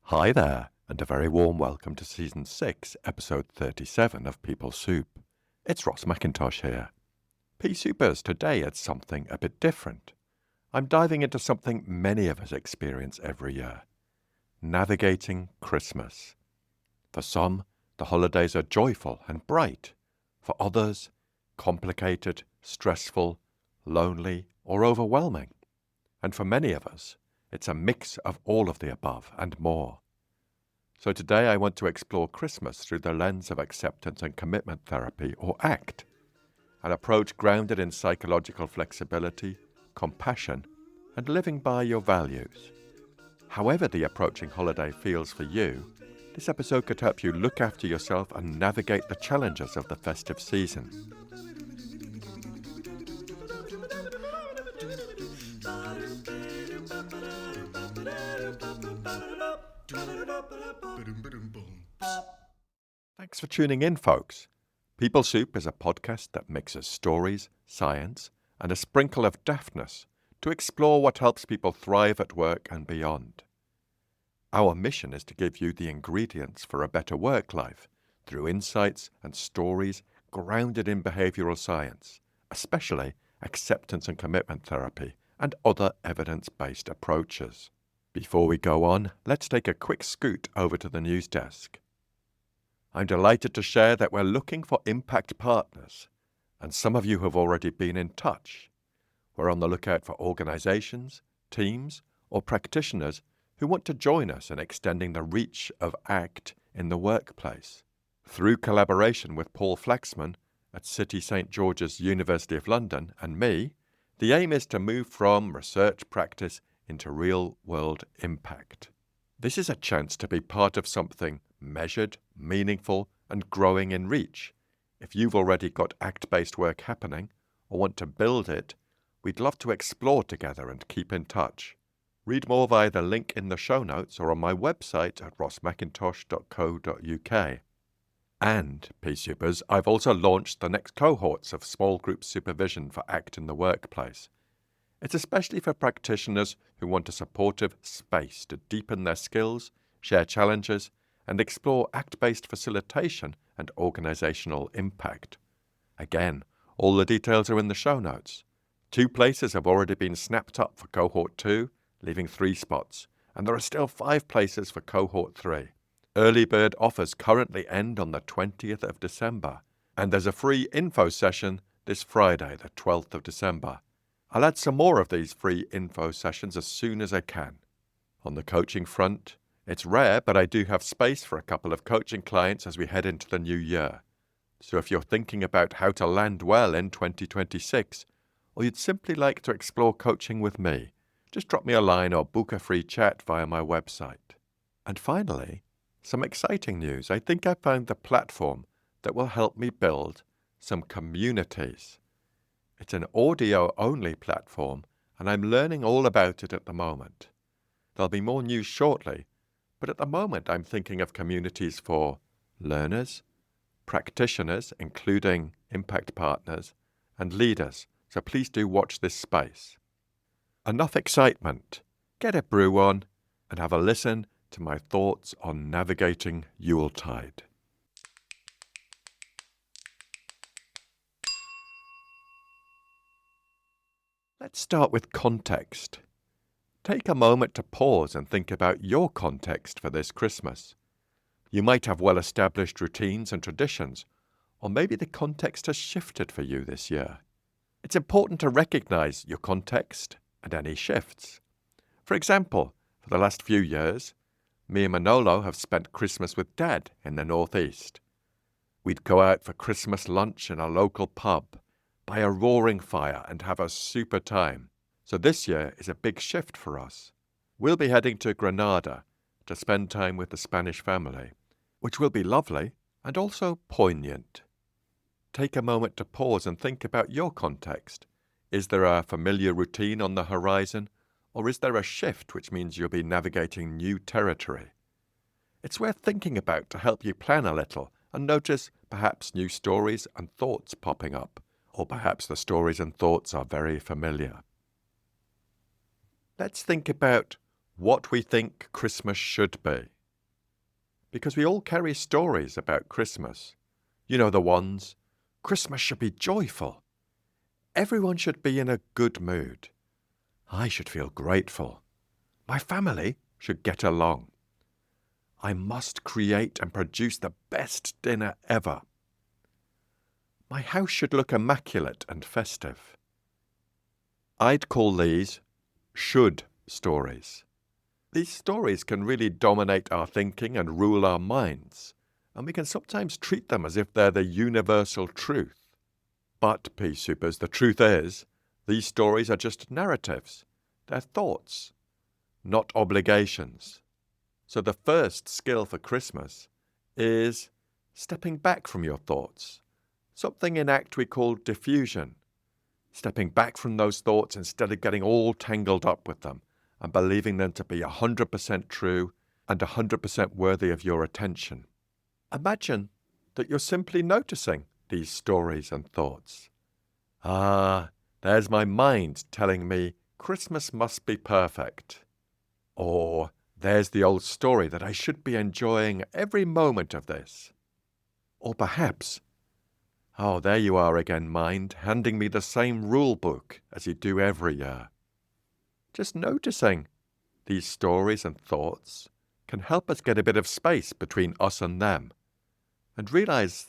Hi there, and a very warm welcome to Season 6, Episode 37 of People Soup. It's Ross McIntosh here. Pea Soupers, today it's something a bit different. I'm diving into something many of us experience every year. Navigating Christmas. For some, the holidays are joyful and bright. For others, complicated, stressful, lonely, or overwhelming. And for many of us, it's a mix of all of the above and more. So today I want to explore Christmas through the lens of acceptance and commitment therapy, or ACT, an approach grounded in psychological flexibility, compassion, and living by your values. However the approaching holiday feels for you, this episode could help you look after yourself and navigate the challenges of the festive season. Thanks for tuning in, folks. People Soup is a podcast that mixes stories, science, and a sprinkle of daftness to explore what helps people thrive at work and beyond. Our mission is to give you the ingredients for a better work life through insights and stories grounded in behavioural science, especially acceptance and commitment therapy and other evidence-based approaches. Before we go on, let's take a quick scoot over to the news desk. I'm delighted to share that we're looking for impact partners, and some of you have already been in touch. We're on the lookout for organizations, teams, or practitioners who want to join us in extending the reach of ACT in the workplace. Through collaboration with Paul Flaxman at City St George's, University of London, and me, the aim is to move from research practice into real-world impact. This is a chance to be part of something measured, meaningful, and growing in reach. If you've already got ACT-based work happening or want to build it, we'd love to explore together and keep in touch. Read more via the link in the show notes or on my website at rossmcintosh.co.uk. And, Pea Soupers, I've also launched the next cohorts of small group supervision for ACT in the workplace. It's especially for practitioners who want a supportive space to deepen their skills, share challenges, and explore ACT-based facilitation and organizational impact. Again, all the details are in the show notes. 2 places have already been snapped up for Cohort 2, leaving 3 spots, and there are still 5 places for Cohort 3. Early bird offers currently end on the 20th of December, and there's a free info session this Friday, the 12th of December. I'll add some more of these free info sessions as soon as I can. On the coaching front, it's rare, but I do have space for a couple of coaching clients as we head into the new year. So if you're thinking about how to land well in 2026, or you'd simply like to explore coaching with me, just drop me a line or book a free chat via my website. And finally, some exciting news. I think I found the platform that will help me build some communities. It's an audio-only platform, and I'm learning all about it at the moment. There'll be more news shortly, but at the moment I'm thinking of communities for learners, practitioners, including impact partners, and leaders, so please do watch this space. Enough excitement. Get a brew on and have a listen to my thoughts on navigating Yuletide. Let's start with context. Take a moment to pause and think about your context for this Christmas. You might have well-established routines and traditions, or maybe the context has shifted for you this year. It's important to recognize your context and any shifts. For example, for the last few years, me and Manolo have spent Christmas with Dad in the Northeast. We'd go out for Christmas lunch in a local pub, by a roaring fire, and have a super time. So this year is a big shift for us. We'll be heading to Granada to spend time with the Spanish family, which will be lovely and also poignant. Take a moment to pause and think about your context. Is there a familiar routine on the horizon, or is there a shift which means you'll be navigating new territory? It's worth thinking about to help you plan a little and notice perhaps new stories and thoughts popping up, or perhaps the stories and thoughts are very familiar. Let's think about what we think Christmas should be. because we all carry stories about Christmas. You know the ones. Christmas should be joyful. Everyone should be in a good mood. I should feel grateful. My family should get along. I must create and produce the best dinner ever. My house should look immaculate and festive. I'd call these should stories. These stories can really dominate our thinking and rule our minds, and we can sometimes treat them as if they're the universal truth. But, Peace Supers, the truth is, these stories are just narratives. They're thoughts, not obligations. So the first skill for Christmas is stepping back from your thoughts, something in ACT we call diffusion. Stepping back from those thoughts instead of getting all tangled up with them and believing them to be 100% true and 100% worthy of your attention. Imagine that you're simply noticing these stories and thoughts. There's my mind telling me Christmas must be perfect. Or, there's the old story that I should be enjoying every moment of this. Or perhaps, there you are again, mind, handing me the same rule book as you do every year. Just noticing these stories and thoughts can help us get a bit of space between us and them and realize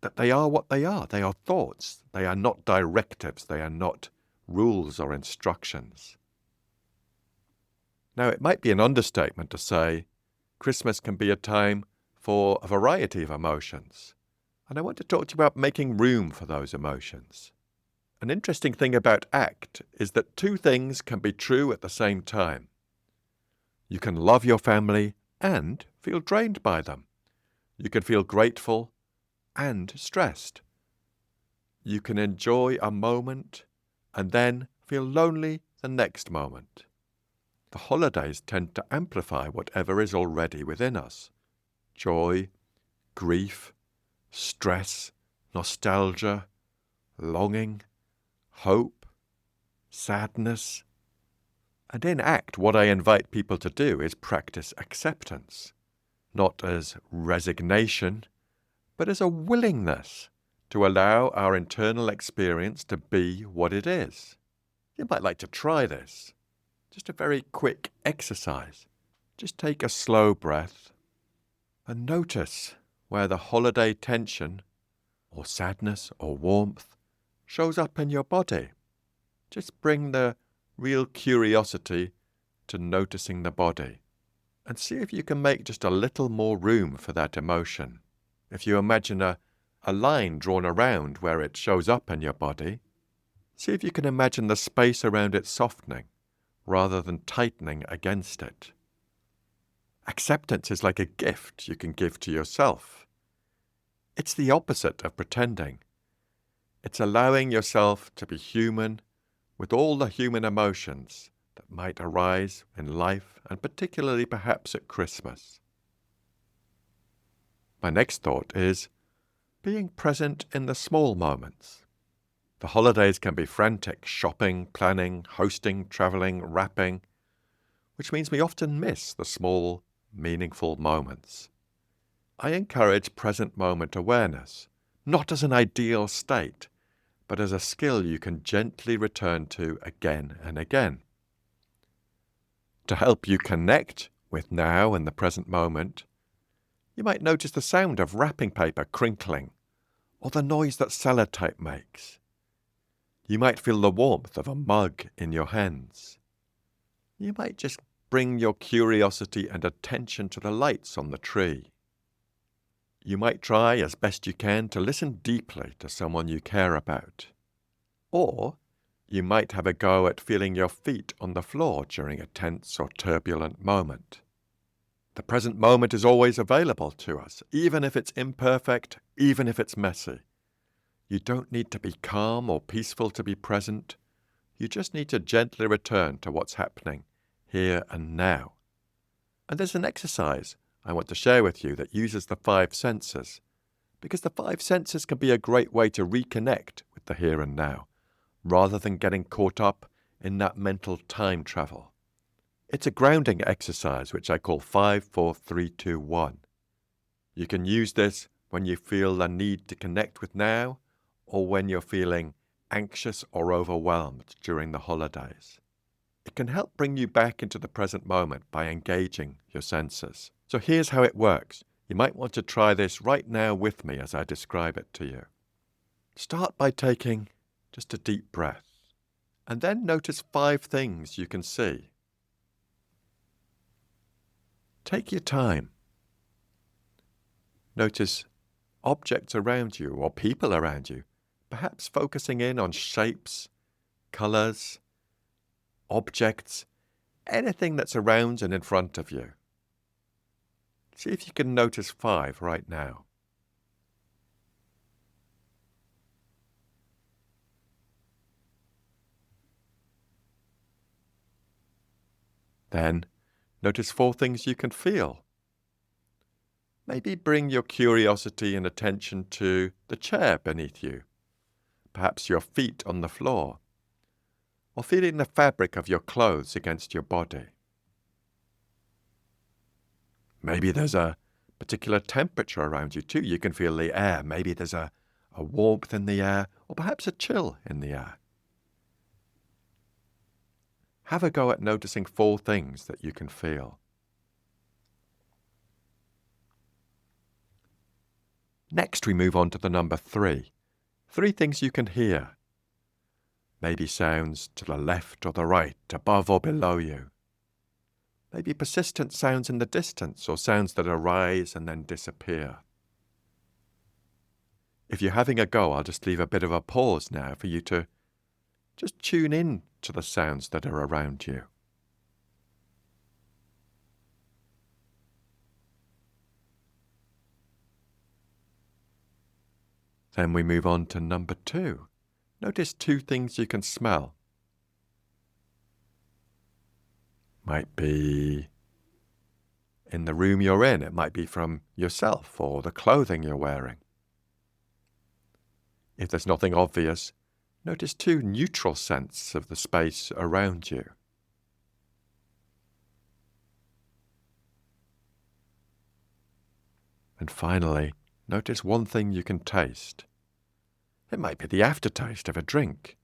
that they are what they are. They are thoughts. They are not directives. They are not rules or instructions. Now, it might be an understatement to say Christmas can be a time for a variety of emotions. And I want to talk to you about making room for those emotions. An interesting thing about ACT is that two things can be true at the same time. You can love your family and feel drained by them. You can feel grateful and stressed. You can enjoy a moment and then feel lonely the next moment. The holidays tend to amplify whatever is already within us. Joy, grief, stress, nostalgia, longing, hope, sadness. And in ACT, what I invite people to do is practice acceptance, not as resignation, but as a willingness to allow our internal experience to be what it is. You might like to try this. Just a very quick exercise. Just take a slow breath and notice where the holiday tension or sadness or warmth shows up in your body. Just bring the real curiosity to noticing the body and see if you can make just a little more room for that emotion. If you imagine a line drawn around where it shows up in your body, see if you can imagine the space around it softening rather than tightening against it. Acceptance is like a gift you can give to yourself. It's the opposite of pretending. It's allowing yourself to be human with all the human emotions that might arise in life, and particularly perhaps at Christmas. My next thought is being present in the small moments. The holidays can be frantic, shopping, planning, hosting, travelling, wrapping, which means we often miss the small, meaningful moments. I encourage present moment awareness, not as an ideal state, but as a skill you can gently return to again and again. To help you connect with now and the present moment, you might notice the sound of wrapping paper crinkling, or the noise that sellotape makes. You might feel the warmth of a mug in your hands. You might just bring your curiosity and attention to the lights on the tree. You might try as best you can to listen deeply to someone you care about. Or you might have a go at feeling your feet on the floor during a tense or turbulent moment. The present moment is always available to us, even if it's imperfect, even if it's messy. You don't need to be calm or peaceful to be present. You just need to gently return to what's happening here and now. And there's an exercise I want to share with you that uses the 5 senses, because the 5 senses can be a great way to reconnect with the here and now, rather than getting caught up in that mental time travel. It's a grounding exercise which I call 5, 4, 3, 2, 1. You can use this when you feel the need to connect with now, or when you're feeling anxious or overwhelmed during the holidays. It can help bring you back into the present moment by engaging your senses. So here's how it works. You might want to try this right now with me as I describe it to you. Start by taking just a deep breath, and then notice 5 things you can see. Take your time. Notice objects around you or people around you, perhaps focusing in on shapes, colors, objects, anything that's around and in front of you. See if you can notice 5 right now. Then, notice 4 things you can feel. Maybe bring your curiosity and attention to the chair beneath you, perhaps your feet on the floor, or feeling the fabric of your clothes against your body. Maybe there's a particular temperature around you too. You can feel the air. Maybe there's a warmth in the air, or perhaps a chill in the air. Have a go at noticing 4 things that you can feel. Next, we move on to the number 3. 3 things you can hear. Maybe sounds to the left or the right, above or below you. Maybe persistent sounds in the distance, or sounds that arise and then disappear. If you're having a go, I'll just leave a bit of a pause now for you to just tune in to the sounds that are around you. Then we move on to number 2. Notice 2 things you can smell. Might be in the room you're in. It might be from yourself or the clothing you're wearing. If there's nothing obvious, notice 2 neutral scents of the space around you. And finally, notice 1 thing you can taste. It might be the aftertaste of a drink,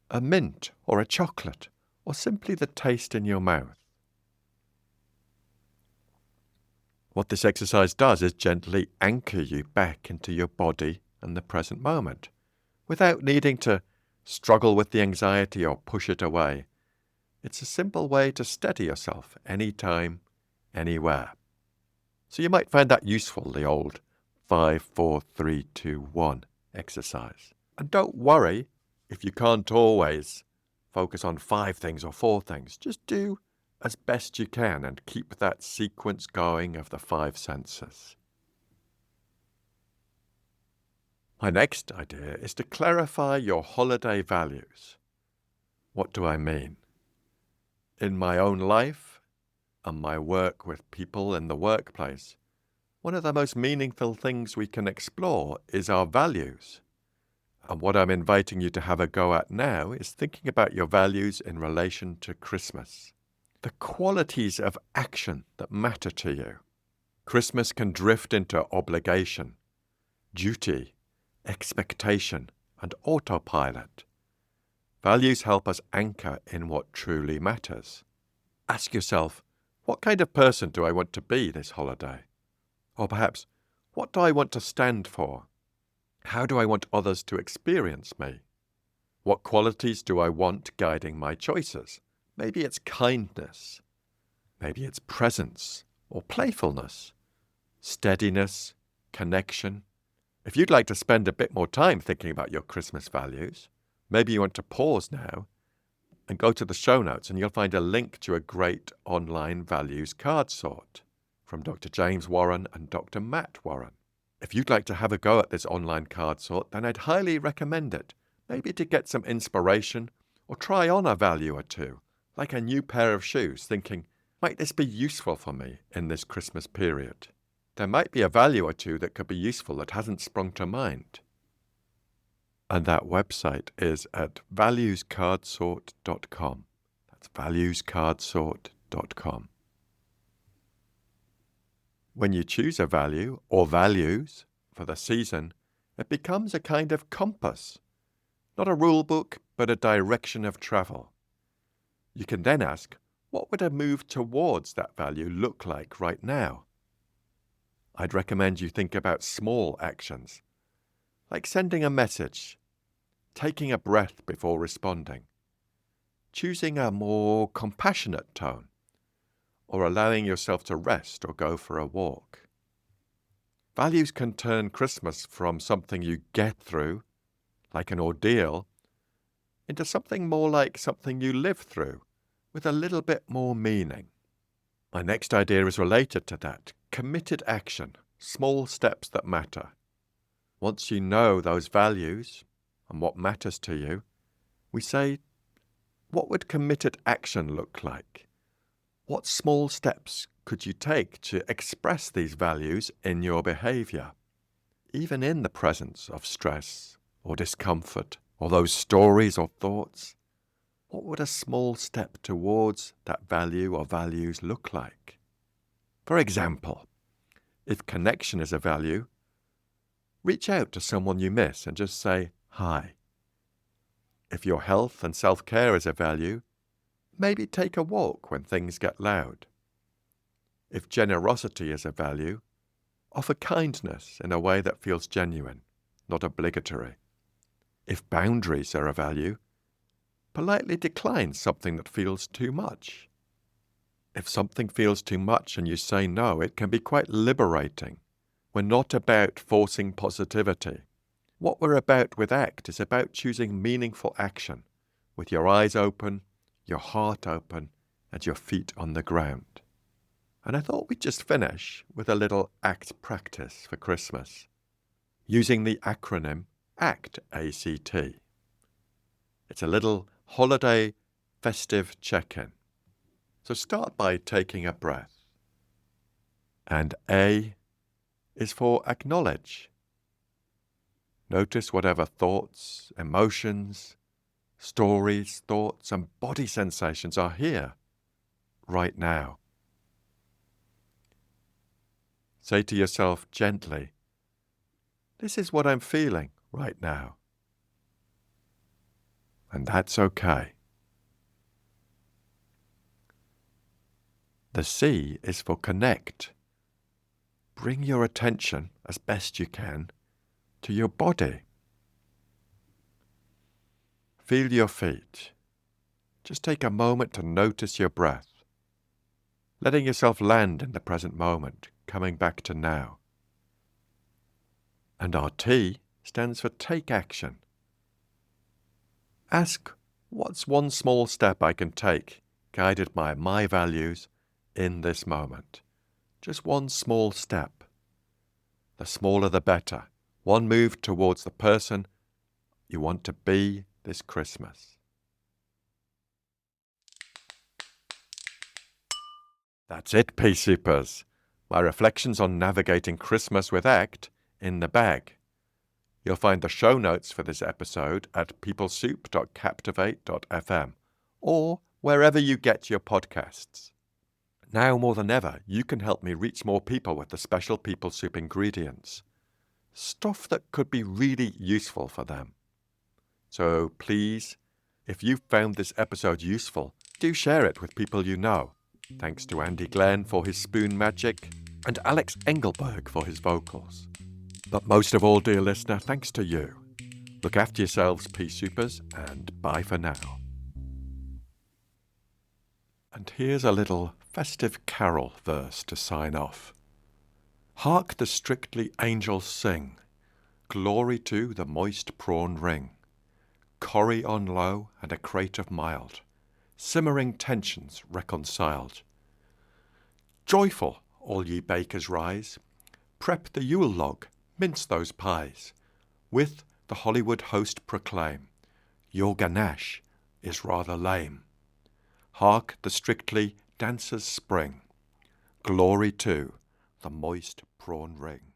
a mint or a chocolate, or simply the taste in your mouth. What this exercise does is gently anchor you back into your body and the present moment, without needing to struggle with the anxiety or push it away. It's a simple way to steady yourself anytime, anywhere. So you might find that useful, the old 5, 4, 3, 2, 1 exercise. And don't worry if you can't always focus on 5 things or 4 things. Just do as best you can and keep that sequence going of the 5 senses. My next idea is to clarify your holiday values. What do I mean? In my own life and my work with people in the workplace, one of the most meaningful things we can explore is our values. And what I'm inviting you to have a go at now is thinking about your values in relation to Christmas. The qualities of action that matter to you. Christmas can drift into obligation, duty, expectation, and autopilot. Values help us anchor in what truly matters. Ask yourself, what kind of person do I want to be this holiday? Or perhaps, what do I want to stand for? How do I want others to experience me? What qualities do I want guiding my choices? Maybe it's kindness. Maybe it's presence or playfulness, steadiness, connection. If you'd like to spend a bit more time thinking about your Christmas values, maybe you want to pause now and go to the show notes, and you'll find a link to a great online values card sort from Dr. James Warren and Dr. Matt Warren. If you'd like to have a go at this online card sort, then I'd highly recommend it, maybe to get some inspiration or try on a value or 2, like a new pair of shoes, thinking, might this be useful for me in this Christmas period? There might be a value or 2 that could be useful that hasn't sprung to mind. And that website is at valuescardsort.com. That's valuescardsort.com. When you choose a value or values for the season, it becomes a kind of compass, not a rule book, but a direction of travel. You can then ask, what would a move towards that value look like right now? I'd recommend you think about small actions, like sending a message, taking a breath before responding, choosing a more compassionate tone, or allowing yourself to rest or go for a walk. Values can turn Christmas from something you get through, like an ordeal, into something more like something you live through, with a little bit more meaning. My next idea is related to that. Committed action, small steps that matter. Once you know those values and what matters to you, we say, what would committed action look like? What small steps could you take to express these values in your behaviour, even in the presence of stress or discomfort or those stories or thoughts? What would a small step towards that value or values look like? For example, if connection is a value, reach out to someone you miss and just say hi. If your health and self-care is a value, maybe take a walk when things get loud. If generosity is a value, offer kindness in a way that feels genuine, not obligatory. If boundaries are a value, politely decline something that feels too much. If something feels too much and you say no, it can be quite liberating. We're not about forcing positivity. What we're about with ACT is about choosing meaningful action, with your eyes open, your heart open, and your feet on the ground. And I thought we'd just finish with a little ACT practice for Christmas, using the acronym ACT, A-C-T. It's a little holiday festive check-in. So start by taking a breath. And A is for acknowledge. Notice whatever thoughts, emotions, stories, thoughts, and body sensations are here, right now. Say to yourself gently, this is what I'm feeling right now. And that's okay. The C is for connect. Bring your attention, as best you can, to your body. Feel your feet. Just take a moment to notice your breath, letting yourself land in the present moment, coming back to now. And our T stands for take action. Ask, what's one small step I can take, guided by my values, in this moment? Just one small step. The smaller the better. One move towards the person you want to be this Christmas. That's it, Pea Supers. My reflections on navigating Christmas with ACT in the bag. You'll find the show notes for this episode at peoplesoup.captivate.fm or wherever you get your podcasts. Now more than ever, you can help me reach more people with the special People Soup ingredients. Stuff that could be really useful for them. So please, if you found this episode useful, do share it with people you know. Thanks to Andy Glenn for his spoon magic and Alex Engelberg for his vocals. But most of all, dear listener, thanks to you. Look after yourselves, Pea Supers, and bye for now. And here's a little festive carol verse to sign off. Hark the strictly angels sing, glory to the moist prawn ring, curry on low and a crate of mild, simmering tensions reconciled. Joyful, all ye bakers rise, prep the Yule log, mince those pies, with the Hollywood host proclaim, your ganache is rather lame. Hark the strictly dancers spring, glory to the moist prawn ring.